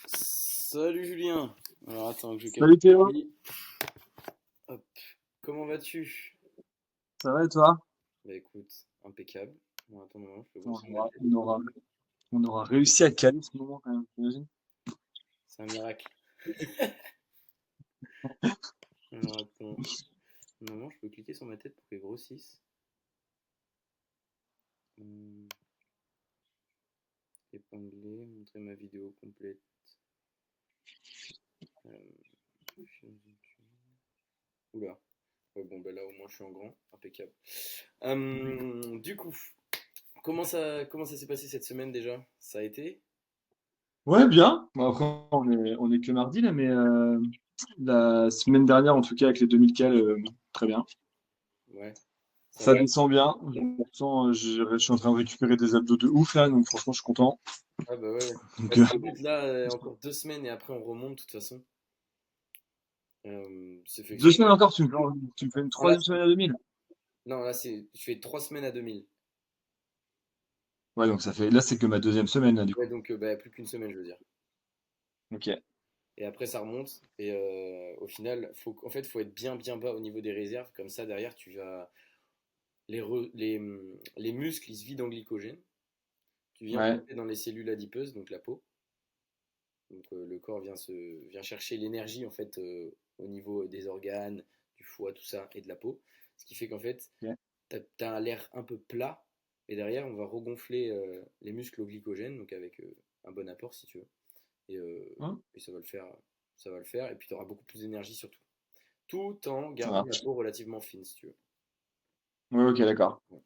Salut Julien. Alors attends que je capte. Salut Théo, Hop. Comment vas-tu? ça va et toi? Bah écoute, impeccable. Bon, attends un moment, je peux On bosser ma aura, tête. on aura- on aura réussi à caler ce moment quand même, t'imagines? C'est un miracle. Alors attends. Normalement, je peux cliquer sur ma tête pour qu'elle grossisse. Hum, Épingler, montrer ma vidéo complète. Euh, Oula. Ouais, bon, bah là au moins je suis en grand. Impeccable. Du coup, comment ça s'est passé cette semaine déjà? Ça a été? Ouais, bien. Bon, après, on est que mardi là, mais la semaine dernière, en tout cas, avec les 2000 cales, très bien. Ouais. Ça Ça va? descend bien. Pourtant, je suis en train de récupérer des abdos de ouf là, donc franchement, je suis content. Ah bah ouais. Bah, Donc, c'est le but là, encore 2 semaines et après on remonte de toute façon. C'est fait deux exprès. semaines encore, tu me fais une Non, là, troisième semaine à 2000. non, là je fais 3 semaines à 2000. Ouais, donc là, c'est que ma deuxième semaine là, du Ouais, coup. donc bah, plus qu'une semaine, je veux dire. Ok. Et après ça remonte. Et au final, en fait, faut être bien bien bas au niveau des réserves. Comme ça, derrière, tu vas. Les muscles, ils se vident en glycogène. Tu viens Ouais. pomper dans les cellules adipeuses, donc la peau. Donc le corps vient chercher l'énergie en fait au niveau des organes, du foie, tout ça, et de la peau. Ce qui fait qu'en fait, Ok. t'as l'air un peu plat, et derrière, on va regonfler les muscles au glycogène, donc avec un bon apport si tu veux. Hein. Et ça va le faire, ça va le faire, et puis tu auras beaucoup plus d'énergie surtout. Tout en Ça gardant la marche. peau relativement fine si tu veux. Ouais, ok, d'accord. Ouais.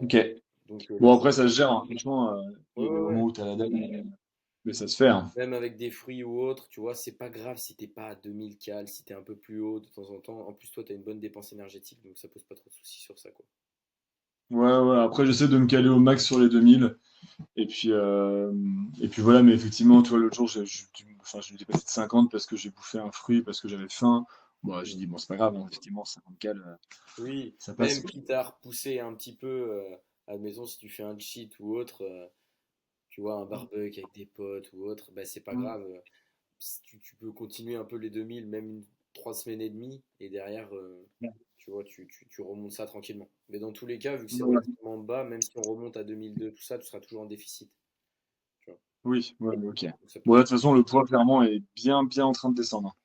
Ok. Euh, donc Bon, là, après, ça se gère, hein. Franchement, ouais, il y a des ouais, ouais. moments où t'as la dalle, mais ça se fait, hein. Même avec des fruits ou autres, tu vois, c'est pas grave si t'es pas à 2000 cales, si t'es un peu plus haut de temps en temps. En plus, toi, t'as une bonne dépense énergétique, donc ça pose pas trop de soucis sur ça, quoi. Ouais, ouais, après, j'essaie de me caler au max sur les 2000. Et puis voilà, mais effectivement, tu vois, l'autre jour, enfin, je m'étais passé de 50 parce que j'ai bouffé un fruit, parce que j'avais faim. Bon, j'ai Mm. dit, bon, c'est pas grave, hein, effectivement, 50 cales, Oui, ça passe. même quitte à repousser un petit peu, à la maison, si tu fais un cheat ou autre, tu vois, un barbecue avec des potes ou autre, bah c'est pas Mm. grave. Si tu peux continuer un peu les 2000, même 3 semaines et demie, et derrière, tu vois, tu remontes ça tranquillement. Mais dans tous les cas, vu que c'est Ouais. relativement bas, même si on remonte à 2002, tout ça, tu seras toujours en déficit. Tu vois. Oui, ouais, ok. Donc ça peut Bon, le là, faire. de toute façon, le poids, clairement, est bien, bien en train de descendre.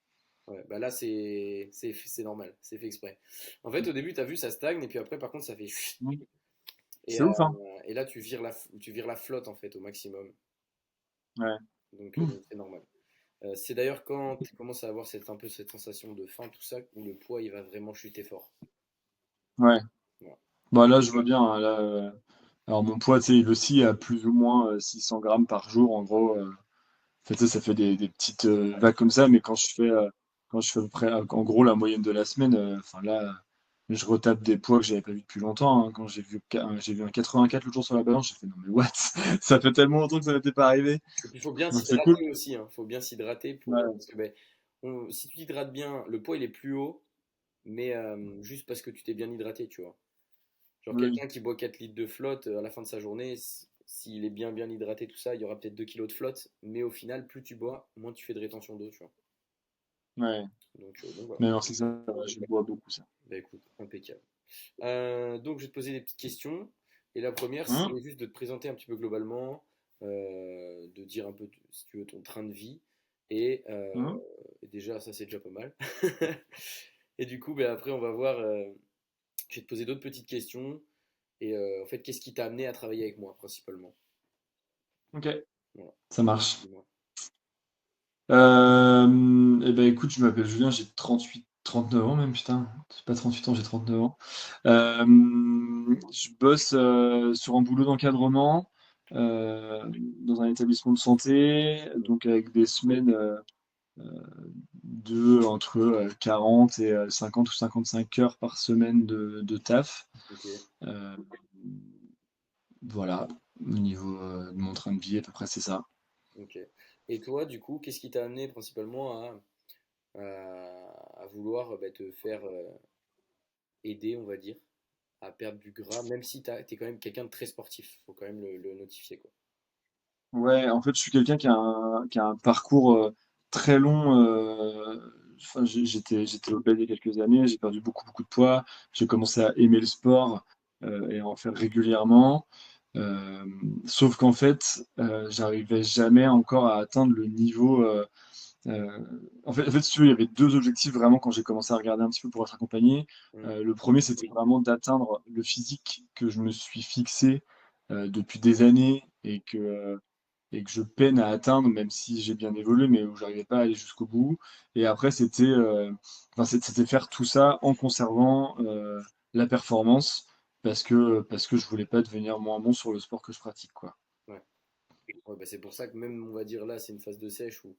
Ouais, bah là, c'est normal, c'est fait exprès. En fait, au début, tu as vu, ça stagne, et puis après, par contre, ça fait chut. Mm. Et, C'est ouf, hein? et là, tu vires la flotte, en fait, au maximum. Ouais. Donc c'est normal. C'est d'ailleurs quand tu commences à avoir un peu cette sensation de faim, tout ça, où le poids, il va vraiment chuter fort. Ouais. Voilà. Bah, là, je vois bien, hein, là, alors, mon poids, tu sais, il oscille à plus ou moins 600 grammes par jour, en gros. Fait, tu sais, ça fait des petites vagues comme ça, mais quand je fais à peu près, en gros, la moyenne de la semaine, enfin là, je retape des poids que j'avais pas vu depuis longtemps, hein. Quand j'ai vu un 84 le jour sur la balance, j'ai fait non mais what? Ça fait tellement longtemps que ça n'était pas arrivé. Et puis, il faut bien Donc c'est cool. s'hydrater aussi, hein. Il faut bien s'hydrater Ouais. parce que ben, si tu t'hydrates bien, le poids, il est plus haut, mais juste parce que tu t'es bien hydraté, tu vois. Genre Oui. quelqu'un qui boit 4 litres de flotte à la fin de sa journée, s'il est bien bien hydraté, tout ça, il y aura peut-être 2 kilos de flotte, mais au final, plus tu bois, moins tu fais de rétention d'eau, tu vois. Ouais. Donc voilà. Mais alors c'est ça, ouais, je bois beaucoup ça. Bah écoute, impeccable. Donc je vais te poser des petites questions. Et la première, c'est Hein? juste de te présenter un petit peu globalement, de dire un peu, si tu veux, ton train de vie. Et, Hein? et déjà, ça c'est déjà pas mal. Et du coup, bah, après, on va voir. Je vais te poser d'autres petites questions. Et en fait, qu'est-ce qui t'a amené à travailler avec moi, principalement? Ok, Voilà. ça marche. Dis-moi. Eh ben écoute, je m'appelle Julien, j'ai 39 ans même, putain. J'ai pas 38 ans, j'ai 39 ans. Je bosse sur un boulot d'encadrement dans un établissement de santé, donc avec des semaines de entre 40 et 50 ou 55 heures par semaine de taf. Ok, Euh, voilà, au niveau de mon train de vie, à peu près c'est ça. ok. Et toi, du coup, qu'est-ce qui t'a amené principalement à vouloir bah, te faire aider, on va dire, à perdre du gras, même si t'es quand même quelqu'un de très sportif, faut quand même le notifier, quoi. Ouais, en fait, je suis quelqu'un qui a un parcours très long. Enfin, j'étais obèse il y a quelques années, j'ai perdu beaucoup de poids. J'ai commencé à aimer le sport et à en faire régulièrement. Euh, Sauf qu'en fait, j'arrivais jamais encore à atteindre le niveau. Euh, en fait, si tu veux, il y avait deux objectifs vraiment quand j'ai commencé à regarder un petit peu pour être accompagné. Mm. Le premier, c'était vraiment d'atteindre le physique que je me suis fixé depuis des années et que je peine à atteindre, même si j'ai bien évolué, mais où j'arrivais pas à aller jusqu'au bout. Et après, enfin, c'était faire tout ça en conservant la performance, parce que je voulais pas devenir moins bon sur le sport que je pratique, quoi. Ouais. Ouais, bah, c'est pour ça que même, on va dire là, c'est une phase de sèche où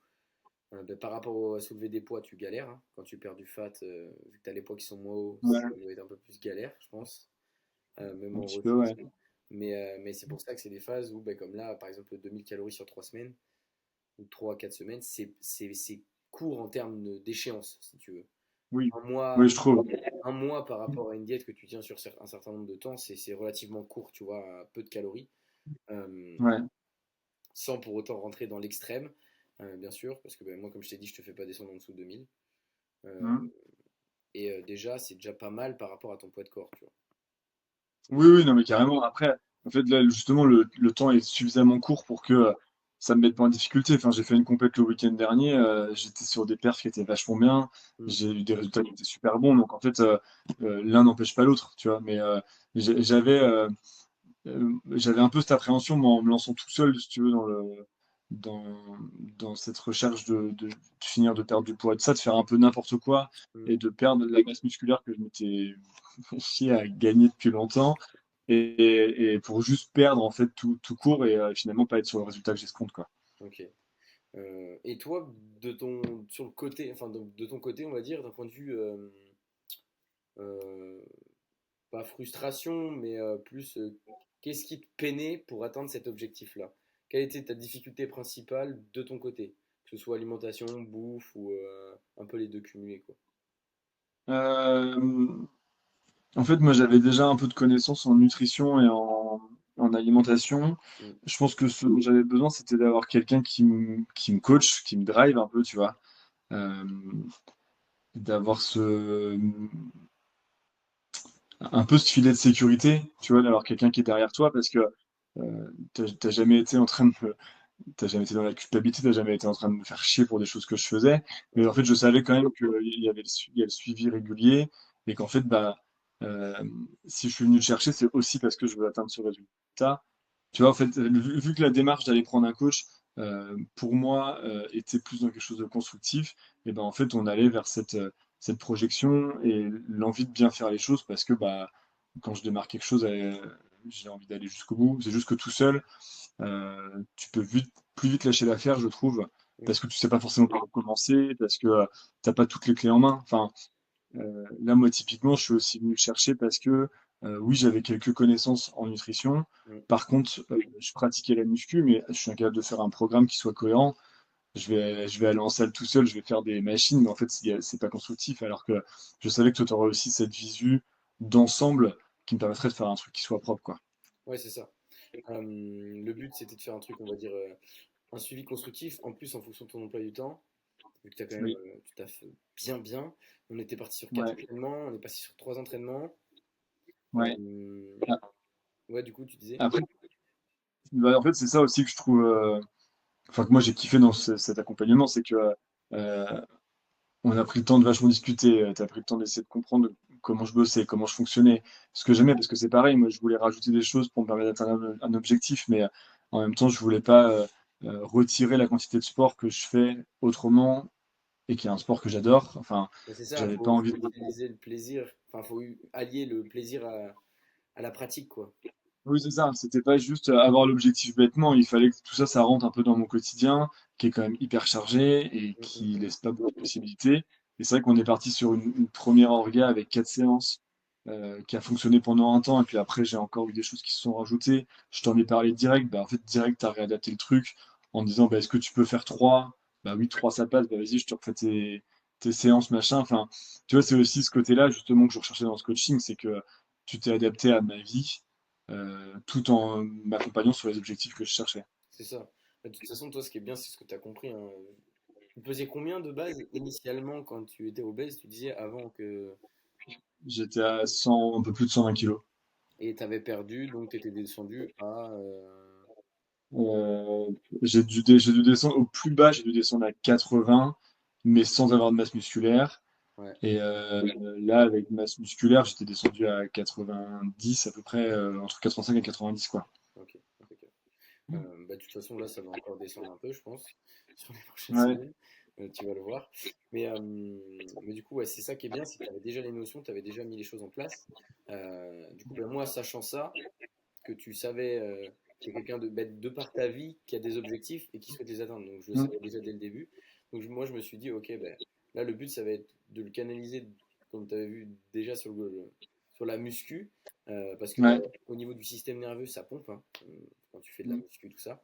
bah, par rapport à soulever des poids, tu galères, hein. Quand tu perds du fat, vu que tu as les poids qui sont moins hauts, ça Ouais, doit être un peu plus galère, je pense, même un en petit peu, ouais. ressenti. Mais c'est pour ça que c'est des phases où, bah, comme là, par exemple, 2000 calories sur 3 semaines ou 3 à 4 semaines, c'est court en termes d'échéance, si tu veux. Oui, Un oui, mois, je trouve. un mois par rapport à une diète que tu tiens sur un certain nombre de temps, c'est relativement court, tu vois, à peu de calories. Euh, Ouais. Sans pour autant rentrer dans l'extrême, bien sûr, parce que ben, moi, comme je t'ai dit, je te fais pas descendre en dessous de 2000. Euh, Hmm. déjà, c'est déjà pas mal par rapport à ton poids de corps, tu vois. Oui, oui, non, mais carrément. Après, en fait, là, justement, le temps est suffisamment court pour que ça me mette pas en difficulté. Enfin, j'ai fait une compète le week-end dernier, j'étais sur des perfs qui étaient vachement bien, Mm. j'ai eu des résultats qui étaient super bons. Donc, en fait, l'un n'empêche pas l'autre, tu vois. Mais j'avais j'avais un peu cette appréhension, moi, en me lançant tout seul, si tu veux, dans, dans cette recherche de finir de perdre du poids, de ça, de faire un peu n'importe quoi Mm. et de perdre de la masse musculaire que je m'étais chier à gagner depuis longtemps et pour juste perdre en fait tout court et finalement pas être sur le résultat que j'escompte quoi. Ok. Et toi, sur le côté, enfin, de ton côté, on va dire, d'un point de vue, euh, pas frustration, mais plus, qu'est-ce qui te peinait pour atteindre cet objectif-là? Quelle était ta difficulté principale de ton côté? Que ce soit alimentation, bouffe ou un peu les deux cumulés, quoi. Euh, En fait, moi j'avais déjà un peu de connaissances en nutrition et en alimentation. Mm. Je pense que ce dont j'avais besoin, c'était d'avoir quelqu'un qui me coach, qui me drive un peu, tu vois. Euh, D'avoir un peu ce filet de sécurité, tu vois, d'avoir quelqu'un qui est derrière toi parce que t'as jamais été en train de t'as jamais été dans la culpabilité, t'as jamais été en train de me faire chier pour des choses que je faisais. Mais en fait, je savais quand même il y a le suivi régulier et qu'en fait, bah, euh, si je suis venu te chercher, c'est aussi parce que je veux atteindre ce résultat. Tu vois, en fait, vu que la démarche d'aller prendre un coach, pour moi, était plus dans quelque chose de constructif, et ben en fait, on allait vers cette projection et l'envie de bien faire les choses parce que bah, quand je démarre quelque chose, j'ai envie d'aller jusqu'au bout. C'est juste que tout seul, tu peux plus vite lâcher l'affaire, je trouve, Mm. parce que tu sais pas forcément par où commencer, parce que t'as pas toutes les clés en main. Enfin, là, moi, typiquement, je suis aussi venu le chercher parce que, oui, j'avais quelques connaissances en nutrition. Mm. Par contre, je pratiquais la muscu, mais je suis incapable de faire un programme qui soit cohérent. Je vais aller en salle tout seul, je vais faire des machines, mais en fait, c'est pas constructif. Alors que je savais que toi, tu aurais aussi cette visu d'ensemble qui me permettrait de faire un truc qui soit propre, quoi. Ouais, c'est ça. Le but, c'était de faire un truc, on va dire, un suivi constructif, en plus en fonction de ton emploi du temps, vu que tu as quand même, Oui. tu taffes bien. On était parti sur 4 Ouais. entraînements, on est passé sur 3 entraînements. Ouais. Euh, ouais, du coup, tu disais. Après, bah, en fait, c'est ça aussi que je trouve, enfin, que moi j'ai kiffé dans cet accompagnement, c'est que on a pris le temps de vachement discuter. Tu as pris le temps d'essayer de comprendre comment je bossais, comment je fonctionnais, ce que j'aimais, parce que c'est pareil, moi je voulais rajouter des choses pour me permettre d'atteindre un objectif, mais en même temps, je voulais pas retirer la quantité de sport que je fais autrement et qui est un sport que j'adore. Enfin, Mais c'est ça, j'avais pas envie faut de. utiliser le plaisir, enfin, allier le plaisir à la pratique, quoi. Oui, c'est ça. C'était pas juste avoir l'objectif bêtement. Il fallait que tout ça, ça rentre un peu dans mon quotidien, qui est quand même hyper chargé et Mm, mm, qui laisse pas beaucoup de possibilités. Et c'est vrai qu'on est parti sur une première orga avec 4 séances qui a fonctionné pendant un temps. Et puis après, j'ai encore eu des choses qui se sont rajoutées. Je t'en ai parlé direct. Bah, en fait, direct, t'as réadapté le truc en disant, bah, est-ce que tu peux faire trois? Bah oui, trois, ça passe. Bah vas-y, je te refais tes séances, machin. Enfin, tu vois, c'est aussi ce côté-là, justement, que je recherchais dans ce coaching, c'est que tu t'es adapté à ma vie tout en m'accompagnant sur les objectifs que je cherchais. c'est ça. De toute façon, toi, ce qui est bien, c'est ce que tu as compris, hein. Tu pesais combien de base initialement quand tu étais obèse, tu disais avant que. J'étais à 100, un peu plus de 120 kilos. Et tu avais perdu, donc tu étais descendu à. Euh, j'ai dû descendre au plus bas, j'ai dû descendre à 80, mais sans avoir de masse musculaire. Ouais, Et là, avec masse musculaire, j'étais descendu à 90 à peu près, entre 85 et 90, quoi. ok, impeccable. Bah, de toute façon, là, ça va encore descendre un peu, je pense, sur les prochaines Ouais, semaines. Tu vas le voir. Mais du coup, ouais, c'est ça qui est bien, c'est que tu avais déjà les notions, tu avais déjà mis les choses en place. Du coup, ben, moi, sachant ça, que tu savais que quelqu'un de par ta vie qui a des objectifs et qui souhaite les atteindre. Donc, je le savais mm, déjà dès le début. Donc, moi, je me suis dit, ok, ben, là, le but, ça va être de le canaliser, comme tu avais vu déjà sur la muscu, parce que ben, ouais, au niveau du système nerveux, ça pompe, hein, quand tu fais de la mm, muscu, tout ça.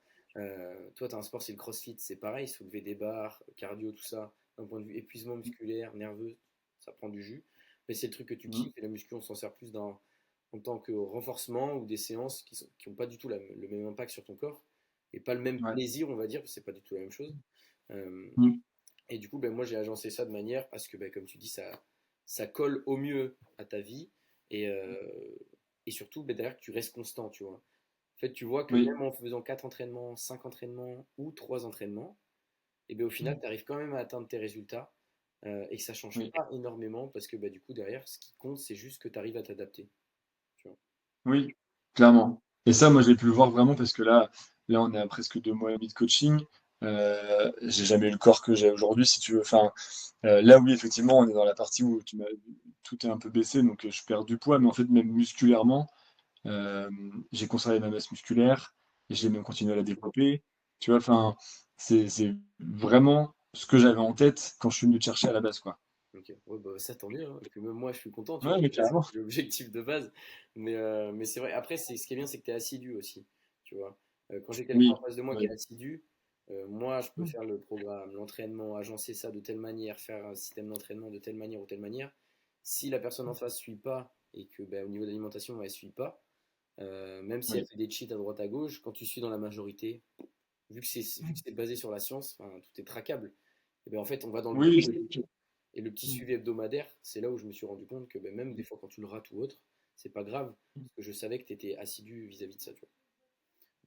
Toi, tu as un sport, c'est le crossfit, c'est pareil, soulever des barres, cardio, tout ça, d'un point de vue épuisement musculaire, nerveux, ça prend du jus. Mais c'est le truc que tu mm, kiffes et la muscu, on s'en sert plus en tant que renforcement ou des séances qui ont pas du tout le même impact sur ton corps et pas le même ouais, plaisir, on va dire, parce que c'est pas du tout la même chose. Euh, mm, et du coup, ben, moi, j'ai agencé ça de manière à ce que, ben, comme tu dis, ça colle au mieux à ta vie et, et surtout, ben, derrière, que tu restes constant, tu vois. En fait, tu vois que oui, même en faisant 4 entraînements, 5 entraînements ou 3 entraînements, et ben, au final, tu arrives quand même à atteindre tes résultats et que ça change oui, pas énormément parce que ben, du coup, derrière, ce qui compte, c'est juste que tu arrives à t'adapter. Tu vois. oui, clairement. Et ça, moi, j'ai pu le voir vraiment parce que là, on est à presque 2 mois et demi de coaching. J'ai jamais eu le corps que j'ai aujourd'hui, si tu veux. Enfin, là, oui, effectivement, on est dans la partie où tout est un peu baissé, donc je perds du poids, mais en fait, même musculairement, euh, j'ai conservé ma masse musculaire et j'ai même continué à la développer. Tu vois, enfin, c'est vraiment ce que j'avais en tête quand je suis venu te chercher à la base, quoi. Ok, ouais, bah, ça tant mieux, hein. Et puis même moi je suis content, tu vois, Ouais, mais parce que carrément. c'était l'objectif de base. Mais c'est vrai, après ce qui est bien c'est que tu es assidu aussi, tu vois. Quand j'ai quelqu'un en Oui, face de moi qui est oui, assidu, moi je peux faire le programme, l'entraînement, agencer ça de telle manière, faire un système d'entraînement de telle manière ou telle manière. Si la personne en face suit pas et que ben, au niveau de l'alimentation elle suit pas, même si elle oui, fait des cheats à droite à gauche, quand tu suis dans la majorité, vu que c'est basé sur la science, enfin, tout est traquable. Et ben en fait on va dans le bon. oui, Et le petit suivi hebdomadaire, c'est là où je me suis rendu compte que ben, même des fois quand tu le rates ou autre, c'est pas grave, parce que je savais que tu étais assidu vis-à-vis de ça. Tu vois.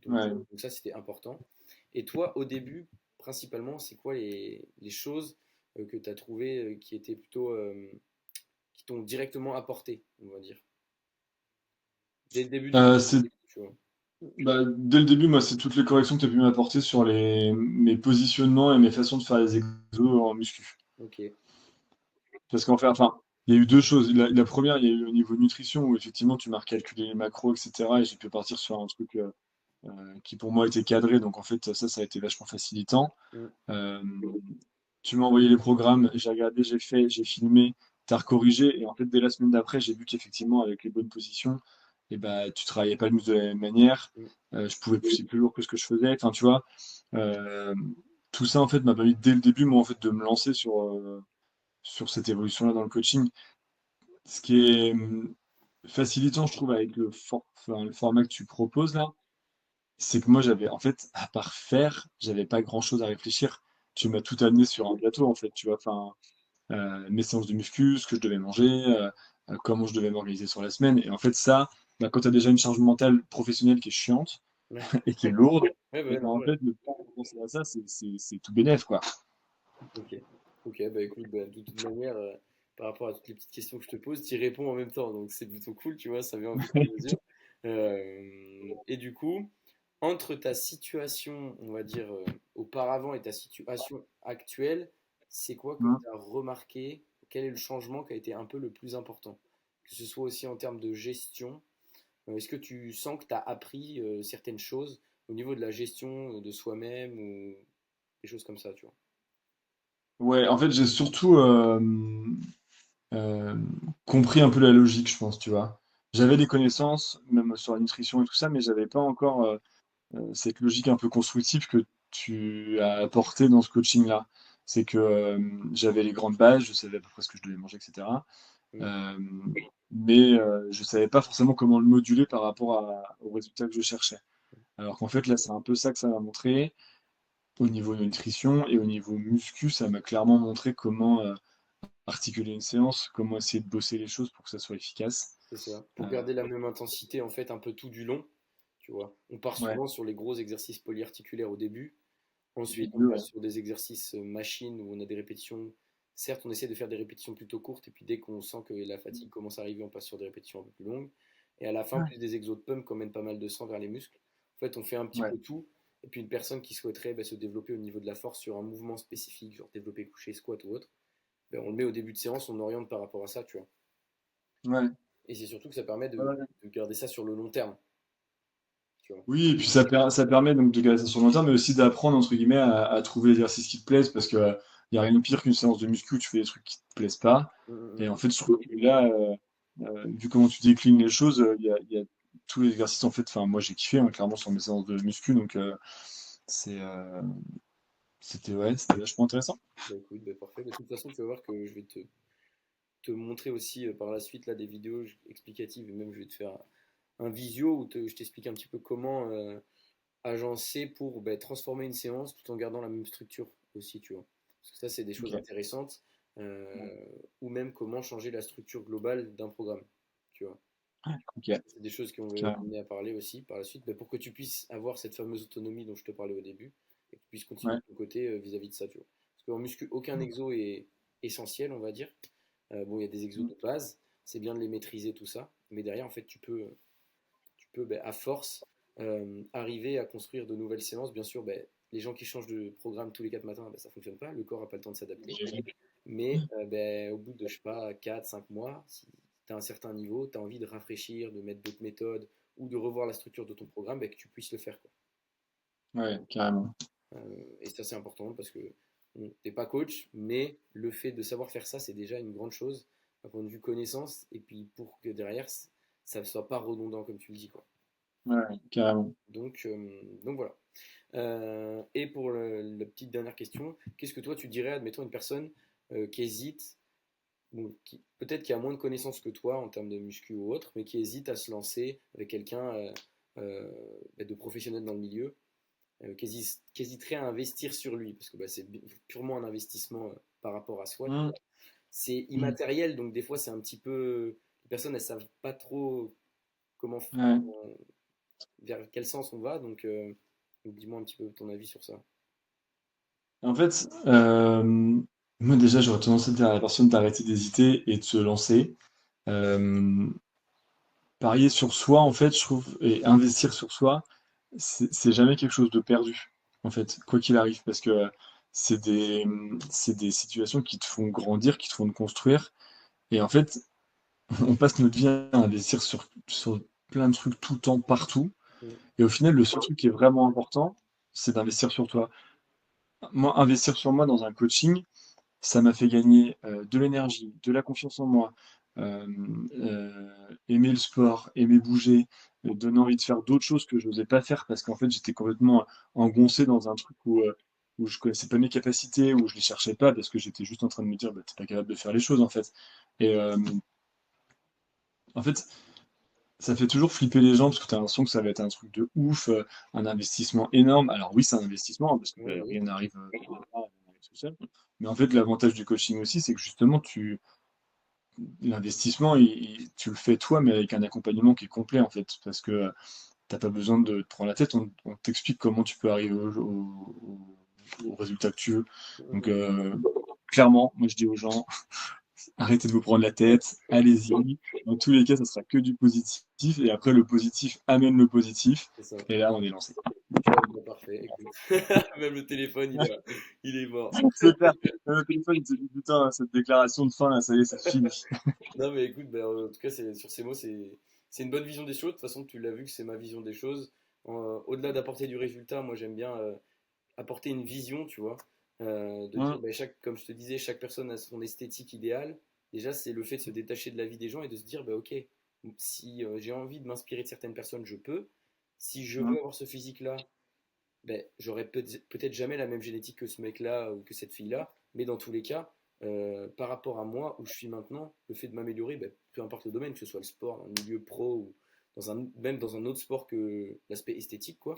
ouais. Donc ça, c'était important. Et toi, au début, principalement, c'est quoi les choses que tu as trouvées qui étaient plutôt, qui t'ont directement apporté, on va dire, dès le début du C'est, tu vois. bah, dès le début, moi, c'est toutes les corrections que tu as pu m'apporter sur mes positionnements et mes façons de faire les exos en muscu. Ok. Parce qu'en fait, enfin, il y a eu deux choses. La première, il y a eu au niveau nutrition où effectivement, tu m'as recalculé les macros, etc. Et j'ai pu partir sur un truc qui pour moi était cadré. Donc en fait, ça a été vachement facilitant. Mm. Euh, Tu m'as envoyé les programmes, j'ai regardé, j'ai fait, j'ai filmé, t'as recorrigé, et en fait, dès la semaine d'après, j'ai vu qu'effectivement, avec les bonnes positions, et bah, tu travaillais pas le muscle de la même manière, Mm. je pouvais pousser plus lourd que ce que je faisais, enfin, tu vois, euh, tout ça, en fait, m'a permis dès le début, moi, en fait, de me lancer sur cette évolution-là dans le coaching. Ce qui est facilitant, je trouve, avec enfin, le format que tu proposes là, c'est que moi, j'avais, en fait, à part faire, j'avais pas grand-chose à réfléchir. Tu m'as tout amené sur un plateau, en fait, tu vois, enfin, mes séances de muscu, ce que je devais manger, comment je devais m'organiser sur la semaine. Et en fait, ça, bah, quand tu as déjà une charge mentale professionnelle qui est chiante Ouais. et qui est lourde, Ouais, bah et ouais, ben en normal. fait, ne pas penser à ça, c'est tout bénef, quoi. Ok. Ok, bah écoute, bah, de toute manière, par rapport à toutes les petites questions que je te pose, tu y réponds en même temps, donc c'est plutôt cool, tu vois, ça vient au fur et à mesure. Et du coup, entre ta situation, on va dire, auparavant et ta situation actuelle, c'est quoi que Mm. tu as remarqué? Quel est le changement qui a été un peu le plus important? Que ce soit aussi en termes de gestion, est-ce que tu sens que tu as appris certaines choses au niveau de la gestion de soi-même ou des choses comme ça, tu vois? Ouais, en fait, j'ai surtout euh, compris un peu la logique, je pense, tu vois. J'avais des connaissances, même sur la nutrition et tout ça, mais j'avais pas encore cette logique un peu constructive que tu as apportée dans ce coaching-là. C'est que j'avais les grandes bases, je savais à peu près ce que je devais manger, etc. Mm. Euh, mais je savais pas forcément comment le moduler par rapport aux résultats que je cherchais. Alors qu'en fait, là, c'est un peu ça que ça m'a montré. au niveau nutrition et au niveau muscu, ça m'a clairement montré comment articuler une séance, comment essayer de bosser les choses pour que ça soit efficace. C'est ça. Pour Euh, garder la même intensité, en fait, un peu tout du long, tu vois. On part ouais, souvent sur les gros exercices polyarticulaires au début. au Ensuite, on début, passe ouais. sur des exercices machines où on a des répétitions. Certes, on essaie de faire des répétitions plutôt courtes, et puis dès qu'on sent que la fatigue commence à arriver, on passe sur des répétitions un peu plus longues. Et à la fin, Ouais. plus des exos de pump qui emmènent pas mal de sang vers les muscles. En fait, on fait un petit Ouais. peu tout. Et puis une personne qui souhaiterait se développer au niveau de la force sur un mouvement spécifique, genre développer couché, squat ou autre, on le met au début de séance, on oriente par rapport à ça, tu vois. Ouais. Et c'est surtout que ça permet Ouais, ouais. de garder ça sur le long terme, tu vois. Oui, et puis ça permet donc de garder ça sur le long terme, mais aussi d'apprendre, entre guillemets, à trouver l'exercice qui te plaise, parce que y a rien de pire qu'une séance de muscu où tu fais des trucs qui te plaisent pas. Mm, mm, Et mm. en fait, je trouve que là, vu comment tu déclines les choses, il y a tous les exercices, en fait, enfin, moi j'ai kiffé, hein, clairement, sur mes séances de muscu, donc c'est, ouais, c'était vachement intéressant. Bah écoute, bah parfait. Bah, de toute façon, tu vas voir que je vais te montrer aussi par la suite là, des vidéos explicatives et même je vais te faire un visio où je t'explique un petit peu comment agencer pour transformer une séance tout en gardant la même structure aussi, tu vois. Parce que ça, c'est des choses Ok. intéressantes. Ou même comment changer la structure globale d'un programme, tu vois. Ok. C'est des choses qu'on va Carrément. amener à parler aussi par la suite, pour que tu puisses avoir cette fameuse autonomie dont je te parlais au début et que tu puisses continuer Ouais. de ton côté vis-à-vis de ça, tu vois. Parce qu'en muscu, aucun exo est essentiel, on va dire. Bon, il y a des exos Mm. de base, c'est bien de les maîtriser, tout ça, mais derrière, en fait, tu peux à force, arriver à construire de nouvelles séances. Bien sûr, les gens qui changent de programme tous les 4 matins, ça ne fonctionne pas, le corps n'a pas le temps de s'adapter. Mais au bout de, je sais pas, 4 5 mois, si tu as un certain niveau, tu as envie de rafraîchir, de mettre d'autres méthodes ou de revoir la structure de ton programme, que tu puisses le faire, quoi. Ouais, carrément. Et ça, c'est important parce que bon, t'es pas coach, mais le fait de savoir faire ça, c'est déjà une grande chose d'un point de vue connaissance. Et puis pour que derrière, ça ne soit pas redondant, comme tu le dis, quoi. Ouais, carrément. Donc voilà. Et pour la petite dernière question, qu'est-ce que toi tu dirais, admettons, une personne qui hésite, bon, peut-être qui a moins de connaissances que toi en termes de muscu ou autre, mais qui hésite à se lancer avec quelqu'un euh, de professionnel dans le milieu, qui hésiterait à investir sur lui, parce que c'est purement un investissement par rapport à soi. Mm. C'est Mm. immatériel, donc des fois c'est un petit peu... Les personnes, elles savent pas trop comment, Ouais. vers quel sens on va, donc dis-moi un petit peu ton avis sur ça. En fait, moi déjà, j'aurais tendance à dire à la personne d'arrêter d'hésiter et de se lancer. Euh, Parier sur soi, en fait, je trouve, et investir sur soi, c'est jamais quelque chose de perdu, en fait, quoi qu'il arrive, parce que c'est des situations qui te font grandir, qui te font te construire. Et en fait, on passe notre vie à investir sur plein de trucs tout le temps, partout. Mm. Et au final, le seul truc qui est vraiment important, c'est d'investir sur toi. Moi, investir sur moi dans un coaching, ça m'a fait gagner de l'énergie, de la confiance en moi, euh, aimer le sport, aimer bouger, donner envie de faire d'autres choses que je n'osais pas faire parce qu'en fait j'étais complètement engoncé dans un truc où je connaissais pas mes capacités, où je les cherchais pas parce que j'étais juste en train de me dire bah, t'es pas capable de faire les choses en fait. Et en fait, ça fait toujours flipper les gens parce que tu as l'impression que ça va être un truc de ouf, un investissement énorme. Alors oui, c'est un investissement hein, parce que Oui, oui. rien n'arrive rien n'arrive tout seul. Mais en fait, l'avantage du coaching aussi, c'est que justement, l'investissement, tu le fais toi, mais avec un accompagnement qui est complet, en fait, parce que t'as pas besoin de te prendre la tête, on t'explique comment tu peux arriver au résultat que tu veux. Donc, Mm, clairement, moi je dis aux gens, arrêtez de vous prendre la tête, allez-y. Dans tous les cas, ça sera que du positif, et après, le positif amène le positif, c'est ça. et là, on est lancé. Parfait, écoute. Même le téléphone, il est mort. C'est clair. Le téléphone, il se dit, putain, cette déclaration de fin, là, ça y est, c'est fini. Non, mais écoute, en tout cas, sur ces mots, c'est une bonne vision des choses. De toute façon, tu l'as vu que c'est ma vision des choses. Au-delà d'apporter du résultat, moi, j'aime bien apporter une vision, tu vois. De dire, Hum, comme je te disais, chaque personne a son esthétique idéale. Déjà, c'est le fait de se détacher de la vie des gens et de se dire, ok, si j'ai envie de m'inspirer de certaines personnes, je peux. Si je veux hum, avoir ce physique-là, j'aurais peut-être jamais la même génétique que ce mec-là ou que cette fille-là, mais dans tous les cas, par rapport à moi, où je suis maintenant, le fait de m'améliorer, peu importe le domaine, que ce soit le sport, dans le milieu pro ou même dans un autre sport que l'aspect esthétique, quoi,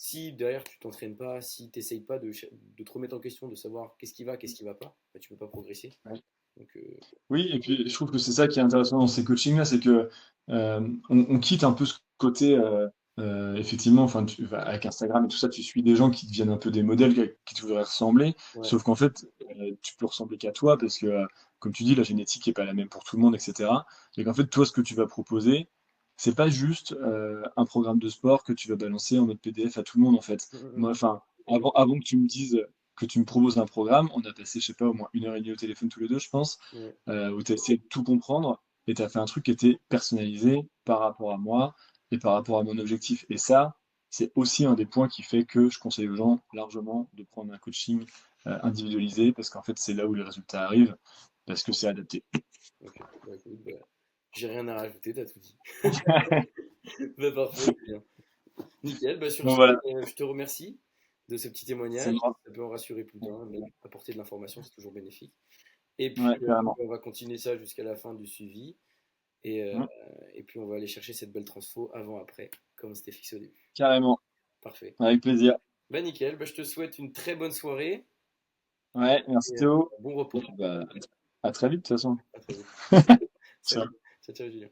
si derrière tu t'entraînes pas, si tu n'essayes pas de te remettre en question, de savoir qu'est-ce qui va pas, bah, tu peux pas progresser. Ouais. Donc, Oui, et puis je trouve que c'est ça qui est intéressant dans ces coachings-là, c'est que on quitte un peu ce côté, effectivement, enfin, avec Instagram et tout ça, tu suis des gens qui deviennent un peu des modèles qui te voudraient ressembler, ouais. sauf qu'en fait, tu peux ressembler qu'à toi, parce que, comme tu dis, la génétique n'est pas la même pour tout le monde, etc. Et qu'en fait, toi, ce que tu vas proposer, c'est pas juste un programme de sport que tu vas balancer en mode PDF à tout le monde, en fait. Mm, mm, Moi, enfin, avant que tu me dises, que tu me proposes un programme, on a passé, je sais pas, au moins 1 heure et demie au téléphone tous les deux, je pense, ouais. où tu as essayé de tout comprendre et tu as fait un truc qui était personnalisé par rapport à moi et par rapport à mon objectif. Et ça, c'est aussi un des points qui fait que je conseille aux gens largement de prendre un coaching individualisé parce qu'en fait, c'est là où les résultats arrivent parce que c'est adapté. Ok. Bah, écoute, bah, j'ai rien à rajouter, t'as tout dit. Bah, parfait, Julien. Nickel. Bah, sur Donc ce, voilà, je te remercie de ce petit c'est témoignage. moi. Ça peut en rassurer plus d'un, mais apporter de l'information, c'est toujours bénéfique. Et puis, Ouais, carrément. on va continuer ça jusqu'à la fin du suivi. Et, euh, Ouais, et puis, on va aller chercher cette belle transfo avant-après, comme c'était fixé au début. carrément. Parfait. Avec plaisir. Bah, nickel. Bah, je te souhaite une très bonne soirée Ouais, merci et Théo. bon Et repos. puis, bah, à très vite de toute façon. À très vite. Ciao. Salut. Ciao, ciao, Julien.